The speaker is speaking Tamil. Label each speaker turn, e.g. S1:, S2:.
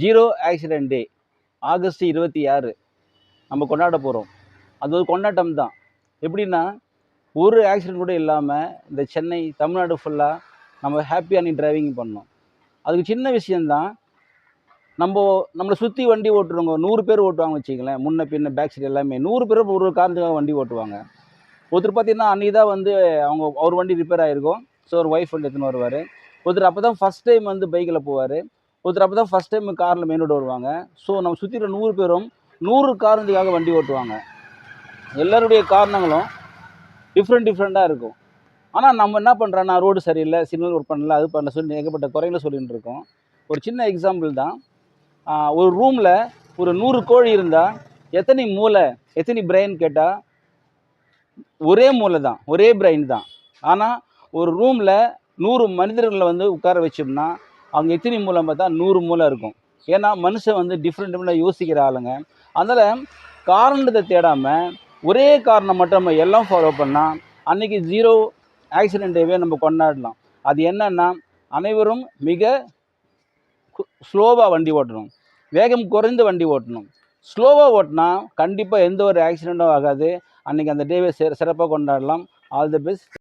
S1: ஜீரோ ஆக்சிடென்ட் டே ஆகஸ்ட் 26 நம்ம கொண்டாட போகிறோம். அது ஒரு கொண்டாட்டம் தான். எப்படின்னா, ஒரு ஆக்சிடென்ட் கூட இல்லாமல் இந்த சென்னை தமிழ்நாடு ஃபுல்லாக நம்ம ஹாப்பியாக நீ டிரைவிங் பண்ணோம். அதுக்கு சின்ன விஷயந்தான். நம்மளை சுற்றி வண்டி ஓட்டுறவங்க 100 பேர் ஓட்டுவாங்க வச்சுங்களேன். முன்ன பின்ன பேக் சைடு எல்லாமே 100 பேர் ஒரு காரணத்துக்காக வண்டி ஓட்டுவாங்க. ஒருத்தர் பார்த்தீங்கன்னா அன்றைக்கி தான் வந்து அவர் வண்டி ரிப்பேர் ஆகிருக்கும். ஸோ ஒரு ஒய்ஃப் வண்டி எடுத்துன்னு வருவார். ஒருத்தர் அப்போ தான் ஃபஸ்ட் டைம் வந்து பைக்கில் போவார். ஒருத்தர் அப்போ தான் ஃபஸ்ட் டைம் காரில் மெயின் ரோடு வருவாங்க. ஸோ நம்ம சுற்றி இருக்கிற 100 பேரும் 100 காரணத்துக்காக வண்டி ஓட்டுவாங்க. எல்லாருடைய காரணங்களும் டிஃப்ரெண்ட்டாக இருக்கும். ஆனால் நம்ம என்ன பண்ணுறோன்னா, ரோடு சரியில்லை, சிக்னல் ஒர்க் பண்ணல, அது பண்ணல சொல்லி ஏகப்பட்ட குறைகளை சொல்லிகிட்டு இருக்கோம். ஒரு சின்ன எக்ஸாம்பிள் தான். ஒரு ரூமில் ஒரு 100 கோழி இருந்தால் எத்தனை மூளை, எத்தனை பிரெயின் கேட்டால் ஒரே மூளை தான், ஒரே பிரெயின் தான். ஆனால் ஒரு ரூமில் 100 மனிதர்களை வந்து உட்கார வச்சோம்னா அவங்க எத்தனை மூளை பார்த்தா 100 மூளை இருக்கும். ஏன்னா மனுஷன் வந்து டிஃப்ரெண்ட்டாக யோசிக்கிற ஆளுங்க. அதனால் காரணத்தை தேடாமல் ஒரே காரணம் மட்டும் நம்ம எல்லாம் ஃபாலோ பண்ணால் அன்றைக்கி ஜீரோ ஆக்சிடென்ட் டேவே நம்ம கொண்டாடலாம். அது என்னன்னா, அனைவரும் மிக ஸ்லோவாக வண்டி ஓட்டணும், வேகம் குறைந்து வண்டி ஓட்டணும். ஸ்லோவாக ஓட்டினா கண்டிப்பாக எந்த ஒரு ஆக்சிடெண்ட்டும் ஆகாது. அன்றைக்கி அந்த டேவை சிறப்பாக கொண்டாடலாம். All the best.